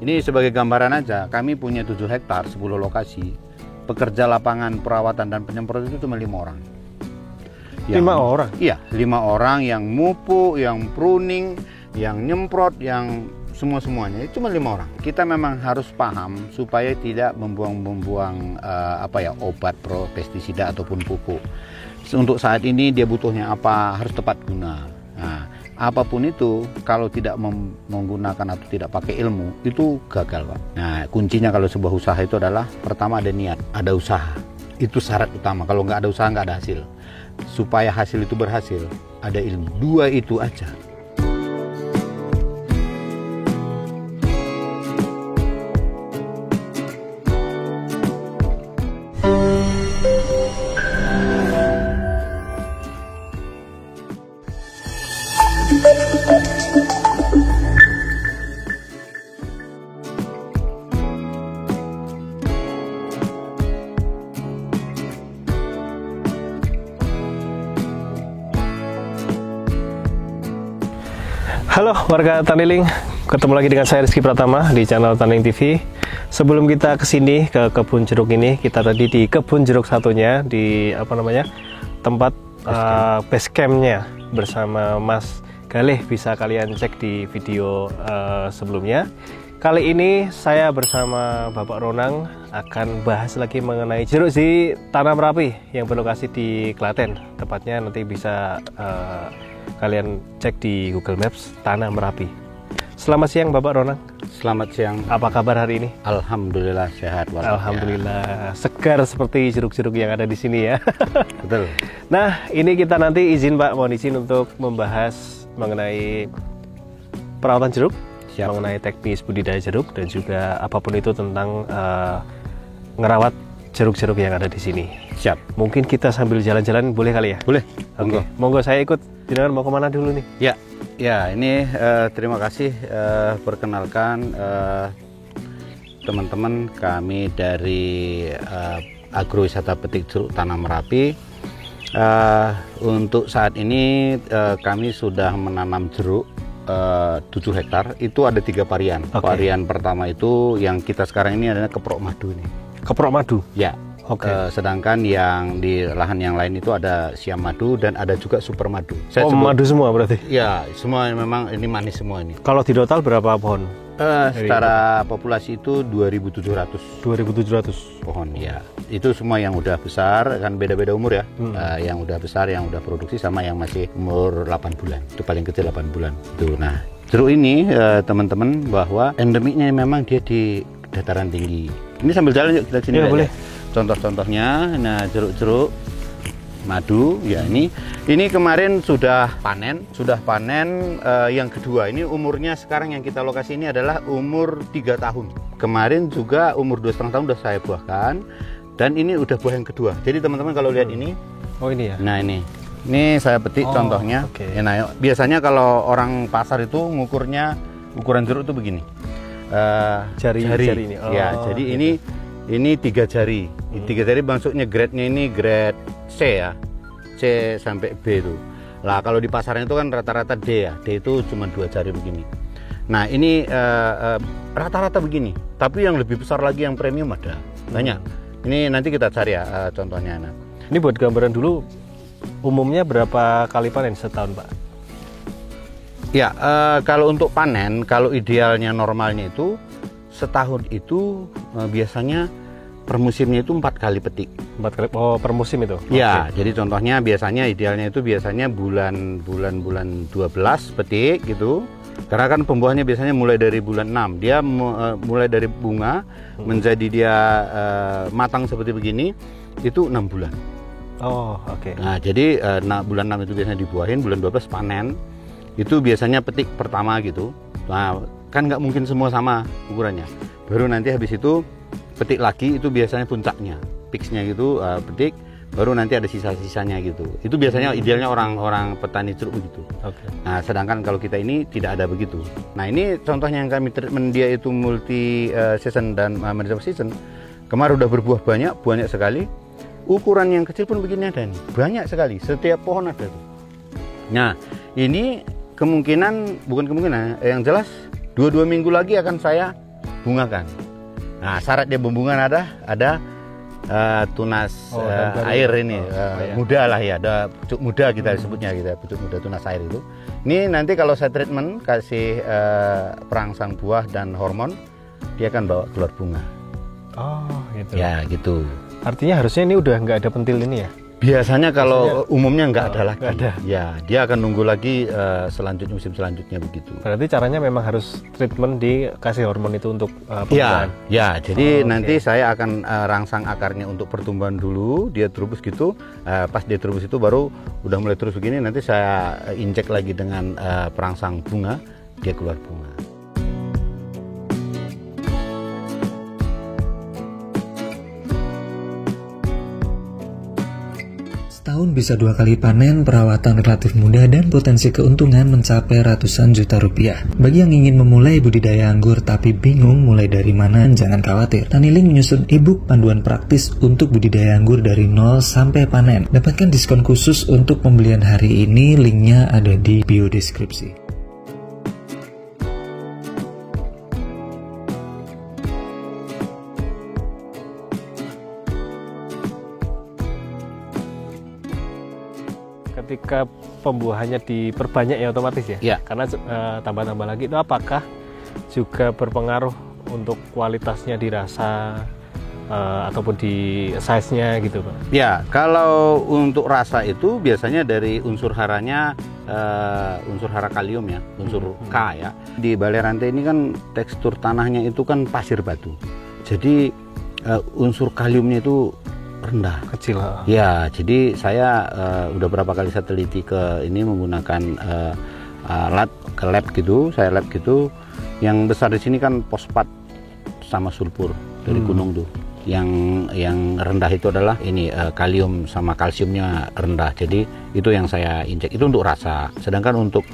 Ini sebagai gambaran aja, kami punya 7 hektar, 10 lokasi. Pekerja lapangan perawatan dan penyemprot itu cuma 5 orang. 5 orang? Iya, 5 orang yang mupuk, yang pruning, yang nyemprot, yang semuanya. Itu cuma 5 orang. Kita memang harus paham supaya tidak membuang obat pestisida ataupun pupuk. Untuk saat ini dia butuhnya apa, harus tepat guna. Nah, apapun itu, kalau tidak menggunakan atau tidak pakai ilmu, itu gagal, Pak. Nah, kuncinya kalau sebuah usaha itu adalah, pertama ada niat, ada usaha. Itu syarat utama. Kalau nggak ada usaha, nggak ada hasil. Supaya hasil itu berhasil, ada ilmu. 2 itu aja. Halo warga Taniling, ketemu lagi dengan saya Rizky Pratama di channel Taniling TV. Sebelum kita kesini ke kebun jeruk ini, kita tadi di kebun jeruk satunya di tempat base campnya bersama Mas Galih. Bisa kalian cek di video sebelumnya. Kali ini saya bersama Bapak Ronang akan bahas lagi mengenai jeruk di Tanah Merapi yang berlokasi di Klaten. Tepatnya nanti bisa kalian cek di Google Maps Tanah Merapi. Selamat siang Bapak Ronang. Selamat siang. Apa kabar hari ini? Alhamdulillah sehat. Alhamdulillah segar seperti jeruk-jeruk yang ada di sini ya. Betul. Nah, ini kita nanti izin Pak, mohon izin untuk membahas mengenai perawatan jeruk. Siap. Mengenai teknis budidaya jeruk dan juga apapun itu tentang ngerawat jeruk-jeruk yang ada di sini. Siap. Mungkin kita sambil jalan-jalan boleh kali ya? Boleh. Oke. Monggo saya ikut. Jangan mau kemana dulu nih? Ya ini terima kasih. Perkenalkan teman-teman kami dari Agrowisata Petik Jeruk Tanah Merapi. Untuk saat ini kami sudah menanam jeruk 7 hektar. Itu ada 3 varian. Okay. Varian pertama itu yang kita sekarang ini adalah keprok madu nih. Keprok madu? Ya. Oke. Sedangkan yang di lahan yang lain itu ada siam madu dan ada juga super madu. Madu semua berarti? Ya, semua memang ini manis semua ini. Kalau di total berapa pohon? Secara populasi itu 2.700. 2.700 pohon ya. Itu semua yang udah besar, kan beda-beda umur ya. Yang udah besar, yang udah produksi sama yang masih umur 8 bulan. Itu paling kecil 8 bulan. Tuh, nah, jeruk ini teman-teman bahwa endemiknya memang dia di dataran tinggi. Ini sambil jalan yuk kita sini. Ya, boleh. Contoh-contohnya, nah jeruk-jeruk madu ya ini kemarin sudah panen yang kedua. Ini umurnya sekarang yang kita lokasi ini adalah umur 3 tahun. Kemarin juga umur 2,5 tahun udah saya buahkan dan ini udah buah yang kedua. Jadi teman-teman kalau lihat ini, oh ini ya. Nah ini saya petik contohnya. Okay. Ya, nah, biasanya kalau orang pasar itu ukuran jeruk itu begini. Jari ini. Ya, jadi ini 3 jari. 3 jari maksudnya grade-nya ini grade C ya. C sampai B itu. Lah kalau di pasaran itu kan rata-rata D ya. D itu cuma 2 jari begini. Nah, ini rata-rata begini. Tapi yang lebih besar lagi yang premium ada. Banyak. Ini nanti kita cari ya contohnya. Nah. Ini buat gambaran dulu, umumnya berapa kali panen setahun, Pak? Ya, kalau untuk panen, kalau idealnya normalnya itu setahun itu biasanya per musimnya itu 4 kali petik. 4 kali per musim itu? Ya, okay. Jadi contohnya biasanya idealnya itu biasanya bulan 12 petik gitu. Karena kan pembuahannya biasanya mulai dari bulan 6. Dia mulai dari bunga menjadi dia matang seperti begini itu 6 bulan. Oh, oke. Okay. Nah, jadi bulan 6 itu biasanya dibuahin, bulan 12 panen. Itu biasanya petik pertama gitu. Nah, kan nggak mungkin semua sama ukurannya. Baru nanti habis itu petik lagi, itu biasanya puncaknya, peaksnya gitu, petik, baru nanti ada sisa-sisanya gitu. Itu biasanya idealnya orang-orang petani jeruk begitu. Okay. Nah, sedangkan kalau kita ini tidak ada begitu. Nah, ini contohnya yang kami treatment dia itu multi season dan manageable season. Kemarin udah berbuah banyak sekali. Ukuran yang kecil pun begini ada nih, banyak sekali. Setiap pohon ada tuh. Nah, ini bukan kemungkinan, yang jelas 2 minggu lagi akan saya bungakan. Nah, syarat dia berbunga ada tunas air ini muda lah ya, ada pucuk muda kita sebutnya gitu, pucuk muda tunas air itu. Ini nanti kalau saya treatment kasih perangsang buah dan hormon, dia akan bawa keluar bunga. Oh gitu. Ya gitu. Artinya harusnya ini udah nggak ada pentil ini ya? Biasanya kalau umumnya nggak ada lagi. Nggak ada. Ya, dia akan nunggu lagi musim selanjutnya begitu. Berarti caranya memang harus treatment dikasih hormon itu untuk Ya, jadi nanti saya akan rangsang akarnya untuk pertumbuhan dulu, dia terubus gitu. Pas dia terubus itu baru udah mulai terus begini, nanti saya injek lagi dengan perangsang bunga, dia keluar bunga. Setahun bisa 2 kali panen, perawatan relatif mudah dan potensi keuntungan mencapai ratusan juta rupiah. Bagi yang ingin memulai budidaya anggur tapi bingung mulai dari mana, jangan khawatir. Taniling menyusun e-book panduan praktis untuk budidaya anggur dari nol sampai panen. Dapatkan diskon khusus untuk pembelian hari ini, linknya ada di bio deskripsi. Ketika pembuahannya diperbanyak ya otomatis ya? Ya. Karena tambah-tambah lagi itu apakah juga berpengaruh untuk kualitasnya dirasa ataupun di size-nya gitu Pak? Ya, kalau untuk rasa itu biasanya dari unsur haranya, unsur hara kalium ya, unsur K ya. Di Balai Rantai ini kan tekstur tanahnya itu kan pasir batu. Jadi unsur kaliumnya itu rendah, Kecil. ya. Jadi saya udah berapa kali saya teliti ke ini menggunakan alat ke lab gitu, saya lab gitu. Yang besar di sini kan fosfat sama sulfur dari gunung tuh. Yang rendah itu adalah ini kalium sama kalsiumnya rendah. Jadi itu yang saya injek, itu untuk rasa. Sedangkan untuk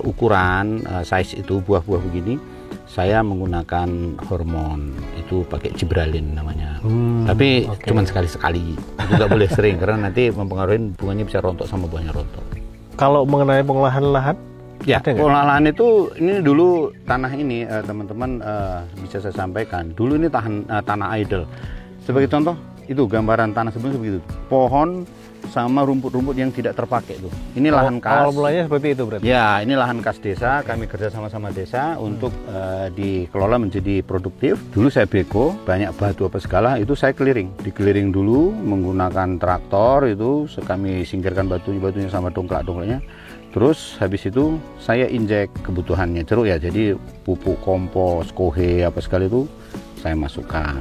ukuran size itu buah-buah begini, saya menggunakan hormon, itu pakai gibralin namanya. Tapi cuman sekali-sekali, itu nggak boleh sering karena nanti mempengaruhi bunganya bisa rontok sama buahnya rontok. Kalau mengenai pengolahan lahan, ya pengolahan itu ini dulu tanah ini teman-teman bisa saya sampaikan. Dulu ini tanah idle. Sebagai contoh itu gambaran tanah sebelumnya begitu, pohon sama rumput-rumput yang tidak terpakai tuh. Ini lahan kas. Awal mulanya seperti itu berarti? Ya, ini lahan kas desa. Kami kerja sama-sama desa untuk dikelola menjadi produktif. Dulu saya beko, banyak batu apa segala, itu saya clearing. Di-clearing dulu menggunakan traktor itu, kami singkirkan batunya sama dongklak-dongklaknya. Terus habis itu saya injek kebutuhannya jeruk ya. Jadi pupuk kompos, kohe apa sekali itu saya masukkan.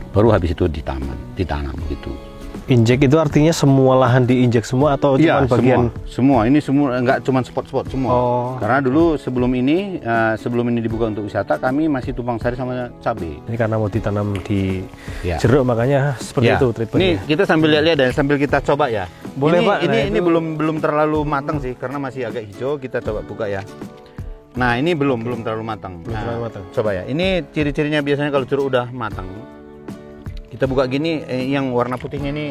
Baru habis itu ditanam gitu. Injek itu artinya semua lahan diinjek semua atau cuma bagian? Semua, ini semua, enggak cuma spot-spot semua. Karena dulu sebelum ini dibuka untuk wisata, kami masih tumpang sari sama cabai. Ini karena mau ditanam di jeruk makanya seperti itu treatmentnya. Ini kita sambil lihat-lihat dan sambil kita coba ya. Boleh Pak. Ini belum terlalu matang sih karena masih agak hijau. Kita coba buka ya. Nah ini belum terlalu matang. Terlalu matang. Coba ya. Ini ciri-cirinya biasanya kalau jeruk udah matang. Kita buka gini, yang warna putihnya ini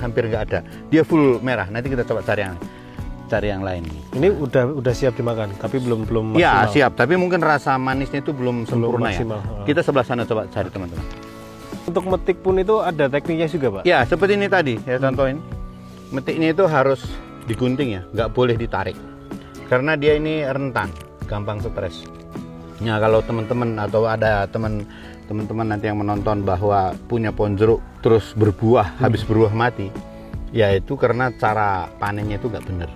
hampir nggak ada. Dia full merah. Nanti kita coba cari yang lain. Ini udah siap dimakan, tapi belum maksimal. Ya siap, tapi mungkin rasa manisnya itu belum sempurna maksimal, ya. Kita sebelah sana coba cari teman-teman. Untuk metik pun itu ada tekniknya juga Pak? Ya seperti ini tadi, ya contohin. Metiknya itu harus digunting ya, nggak boleh ditarik. Karena dia ini rentan, gampang stres. Nah kalau teman-teman atau ada teman-teman nanti yang menonton bahwa punya pohon jeruk terus berbuah, habis berbuah mati, ya itu karena cara panennya itu nggak bener.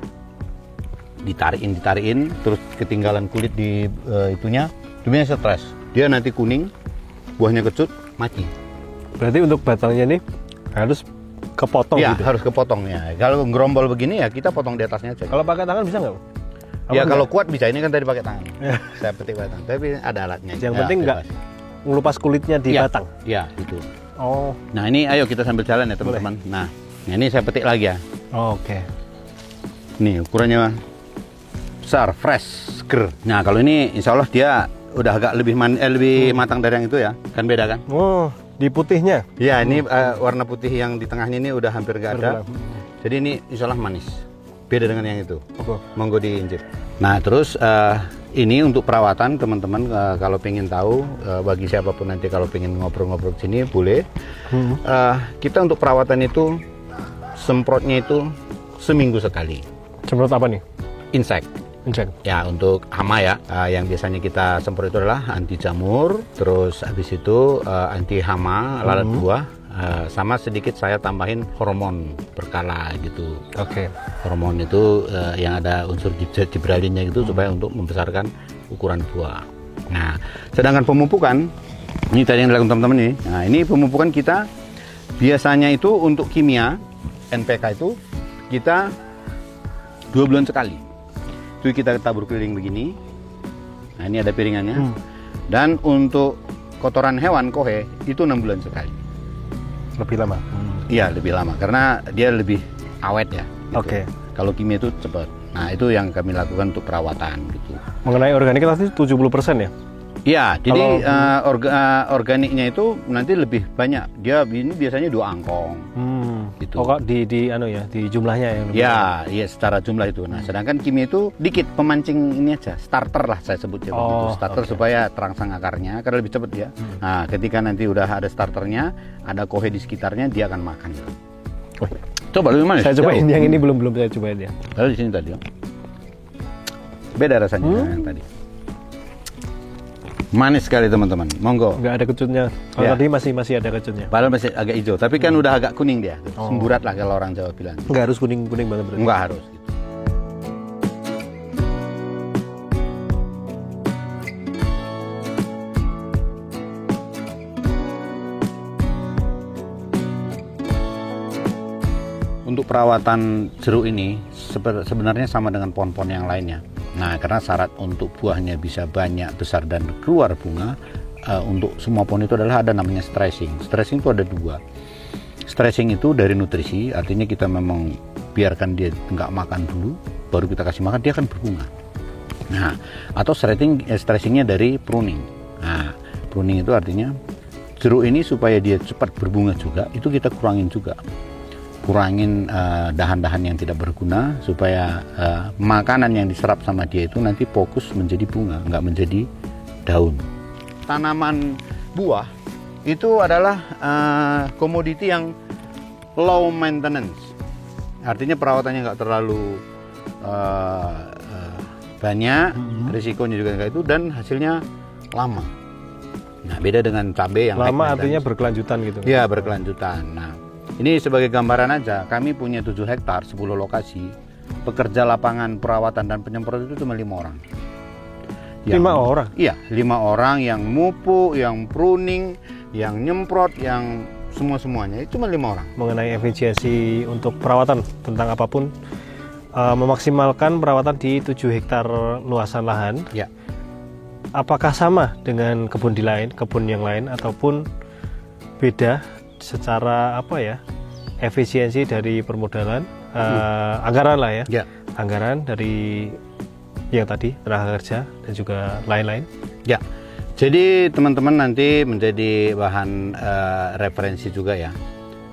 Ditarikin, terus ketinggalan kulit di itunya stres. Dia nanti kuning, buahnya kecut, mati. Berarti untuk batangnya ini harus kepotong ya, gitu? Harus kepotong ya. Kalau gerombol begini ya kita potong di atasnya aja. Kalau pakai tangan bisa nggak? Ya kalau kuat bisa, ini kan tadi pakai tangan. Saya petik pakai tangan, tapi ada alatnya. Yang penting nggak ngelupas kulitnya di batang? Ya, itu. Oh. Nah ini ayo kita sambil jalan ya teman-teman. Nah ini saya petik lagi ya. Oke. Nih ukurannya besar, fresh, seger. Nah kalau ini insya Allah dia udah agak lebih matang dari yang itu ya. Kan beda kan? Oh, di putihnya? Ya ini warna putih yang di tengahnya ini udah hampir nggak ada. Jadi ini insya Allah manis. Beda dengan yang itu. Monggo diinjek. Nah terus Ini untuk perawatan teman-teman, kalau pengen tahu, bagi siapapun nanti kalau pengen ngobrol-ngobrol sini boleh. Kita untuk perawatan itu semprotnya itu seminggu sekali. Semprot apa nih? Insek. Ya, untuk hama ya. Yang biasanya kita semprot itu adalah anti jamur, terus habis itu anti hama, lalat buah. Sama sedikit saya tambahin hormon berkala gitu. Hormon itu yang ada unsur gibralinnya itu supaya untuk membesarkan ukuran buah. Nah, sedangkan pemupukan ini tadi yang dilakukan teman-teman ini. Nah, ini pemupukan kita biasanya itu untuk kimia NPK itu kita 2 bulan sekali. Itu kita tabur keliling begini. Nah, ini ada piringannya. Dan untuk kotoran hewan kohe itu 6 bulan sekali. Lebih lama? Iya, lebih lama karena dia lebih awet ya gitu. Kalau kimia itu cepat. Nah, itu yang kami lakukan untuk perawatan gitu. Mengenai organik tadi 70% ya? Iya, jadi organiknya itu nanti lebih banyak. Dia ini biasanya 2 angkong gitu. Di jumlahnya yang lebih iya, secara jumlah itu. Nah, sedangkan kimia itu dikit, pemancing ini aja, starter lah saya sebutnya begitu. Starter supaya terangsang akarnya karena lebih cepat ya. Nah, ketika nanti udah ada starternya, ada kohe di sekitarnya, dia akan makan. Coba lu mana? Saya cobain yang ini belum saya cobain ya. Lalu di sini tadi. Beda rasanya dengan yang tadi. Manis sekali teman-teman, monggo. Nggak ada kecutnya. Kalau tadi masih ada kecutnya. Padahal masih agak hijau, tapi kan udah agak kuning dia. Semburat lah kalau orang Jawa bilang. Nggak harus kuning banget berarti. Nggak harus. Gitu. Untuk perawatan jeruk ini sebenarnya sama dengan pohon-pohon yang lainnya. Nah, karena syarat untuk buahnya bisa banyak, besar, dan keluar bunga, untuk semua pohon itu adalah ada namanya stressing. Stressing itu ada 2. Stressing itu dari nutrisi, artinya kita memang biarkan dia nggak makan dulu, baru kita kasih makan, dia akan berbunga. Nah, atau stressingnya dari pruning. Nah, pruning itu artinya jeruk ini supaya dia cepat berbunga juga, itu kita kurangin juga. Kurangin dahan-dahan yang tidak berguna supaya makanan yang diserap sama dia itu nanti fokus menjadi bunga, nggak menjadi daun. Tanaman buah itu adalah komoditi yang low maintenance, artinya perawatannya nggak terlalu banyak, risikonya juga nggak itu, dan hasilnya lama. Nah, beda dengan cabai yang lama artinya berkelanjutan gitu. Iya, berkelanjutan. Nah, ini sebagai gambaran aja, kami punya 7 hektar, 10 lokasi. Pekerja lapangan perawatan dan penyemprot itu cuma 5 orang. 5 orang? Iya, 5 orang yang mupuk, yang pruning, yang nyemprot, yang semuanya. Itu cuma 5 orang. Mengenai efisiensi untuk perawatan tentang apapun, memaksimalkan perawatan di 7 hektar luasan lahan. Ya. Apakah sama dengan kebun yang lain, ataupun beda secara efisiensi dari permodalan, anggaran lah ya, anggaran dari yang tadi tenaga kerja dan juga lain-lain. Ya, jadi teman-teman nanti menjadi bahan referensi juga ya.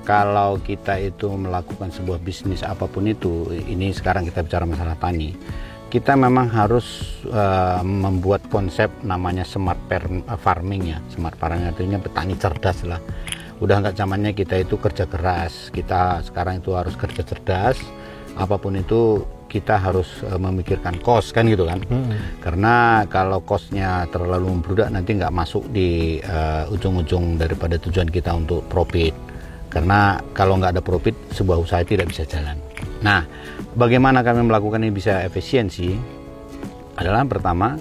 Kalau kita itu melakukan sebuah bisnis apapun itu, ini sekarang kita bicara masalah tani, kita memang harus membuat konsep namanya smart farming ya. Smart farming artinya petani cerdas lah. Udah nggak zamannya kita itu kerja keras, kita sekarang itu harus kerja cerdas. Apapun itu kita harus memikirkan cost kan gitu kan. Karena kalau costnya terlalu membludak nanti nggak masuk di ujung-ujung daripada tujuan kita untuk profit. Karena kalau nggak ada profit, sebuah usaha tidak bisa jalan. Nah, bagaimana kami melakukan ini bisa efisiensi? Adalah pertama,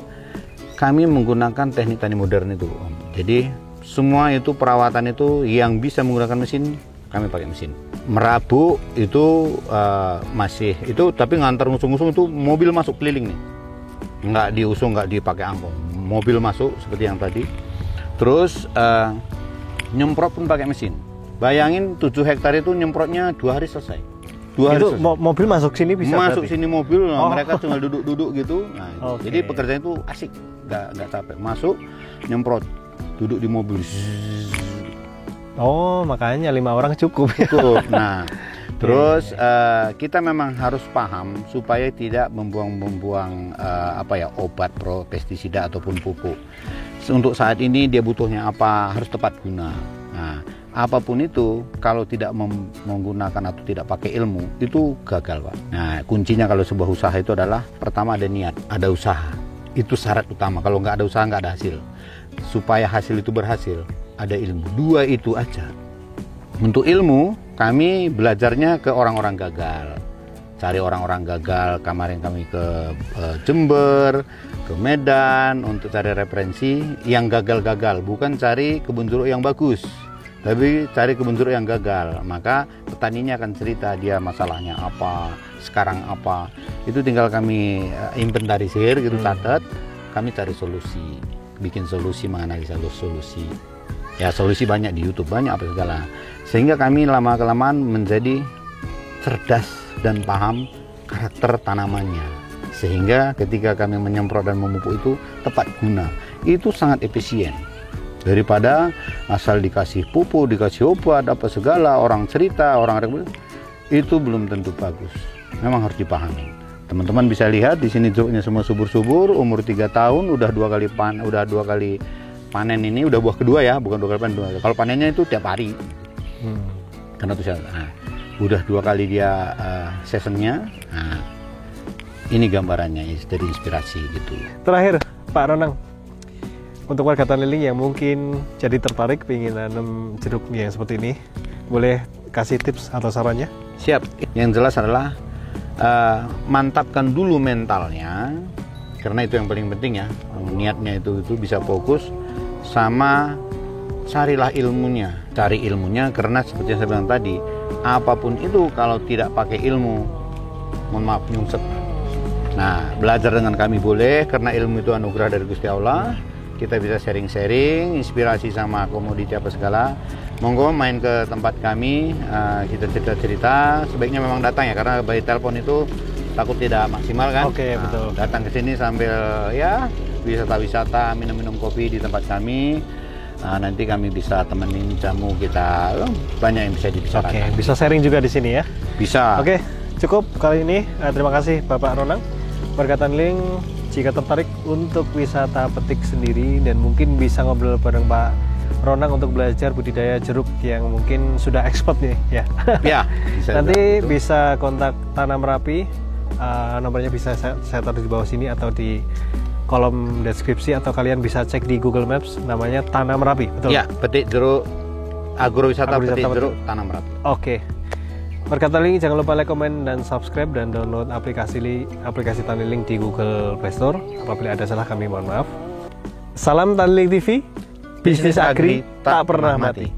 kami menggunakan teknik tani modern itu, Om. Jadi semua itu perawatan itu yang bisa menggunakan mesin, kami pakai mesin. Merabu itu masih itu, tapi ngantar ngusung-ngusung itu mobil masuk keliling nih, nggak diusung, nggak dipakai angkong, mobil masuk seperti yang tadi. Terus nyemprot pun pakai mesin. Bayangin 7 hektar itu nyemprotnya 2 hari selesai. 2 hari itu selesai. Mobil masuk sini bisa masuk berarti? Sini mobil, mereka cuma duduk-duduk gitu. Nah, jadi pekerjaan itu asik, nggak capek. Masuk nyemprot, duduk di mobil. Oh, makanya 5 orang cukup. Nah, Terus kita memang harus paham supaya tidak membuang-buang obat pestisida ataupun pupuk. Untuk saat ini dia butuhnya apa, harus tepat guna. Nah, apapun itu kalau tidak menggunakan atau tidak pakai ilmu itu gagal, Pak. Nah, kuncinya kalau sebuah usaha itu adalah pertama ada niat, ada usaha. Itu syarat utama. Kalau nggak ada usaha nggak ada hasil. Supaya hasil itu berhasil, ada ilmu. Dua itu aja. Untuk ilmu, kami belajarnya ke orang-orang gagal. Cari orang-orang gagal, kemarin kami ke Jember, ke Medan untuk cari referensi yang gagal-gagal, bukan cari kebun jeruk yang bagus, tapi cari kebun jeruk yang gagal. Maka petaninya akan cerita dia masalahnya apa, sekarang apa. Itu tinggal kami inventarisir gitu, catat, kami cari solusi, bikin solusi, menganalisa solusi. Ya solusi banyak di YouTube, banyak apa segala. Sehingga kami lama-kelamaan menjadi cerdas dan paham karakter tanamannya. Sehingga ketika kami menyemprot dan memupuk itu tepat guna. Itu sangat efisien. Daripada asal dikasih pupuk, dikasih obat, apa segala, orang cerita, itu belum tentu bagus. Memang harus dipahami. Teman-teman bisa lihat di sini jeruknya semua subur-subur, umur 3 tahun, udah dua kali panen ini, udah buah kedua ya, bukan 2 kali panen. Kalau panennya itu tiap hari. Karena itu udah 2 kali dia seasonnya. Nah, ini gambarannya dari inspirasi gitu. Terakhir Pak Ronang, untuk warga Taniling yang mungkin jadi tertarik ingin nanam jeruk yang seperti ini, boleh kasih tips atau sarannya? Siap. Yang jelas adalah mantapkan dulu mentalnya, karena itu yang paling penting ya. Niatnya itu bisa fokus, sama carilah ilmunya. Cari ilmunya, karena seperti yang saya bilang tadi, apapun itu kalau tidak pakai ilmu, mohon maaf, nyungsep. Nah, belajar dengan kami boleh, karena ilmu itu anugerah dari Gusti Allah. Kita bisa sharing-sharing, inspirasi sama komoditi apa segala. Monggo main ke tempat kami, kita cerita-cerita. Sebaiknya memang datang ya, karena by telepon itu takut tidak maksimal kan. Oke, betul. Datang ke sini sambil ya wisata-wisata, minum-minum kopi di tempat kami. Nanti kami bisa temenin jamu kita, banyak yang bisa dibicarakan. Oke, bisa sharing juga di sini ya. Bisa. Oke, cukup kali ini. Terima kasih Bapak Ronang. Warga Taniling, jika tertarik untuk wisata petik sendiri dan mungkin bisa ngobrol bareng Pak Ronang untuk belajar budidaya jeruk yang mungkin sudah expert nih ya. Ya. Nanti bisa kontak Tanam Merapi. Nomornya bisa saya taruh di bawah sini atau di kolom deskripsi, atau kalian bisa cek di Google Maps, namanya Tanam Merapi, betul? Ya, petik jeruk, agrowisata petik jeruk Tanam Merapi. Oke. Warga Taniling, jangan lupa like, komen, dan subscribe, dan download aplikasi Taniling di Google Play Store. Apabila ada salah kami mohon maaf. Salam Taniling TV, bisnis agri tak pernah mati.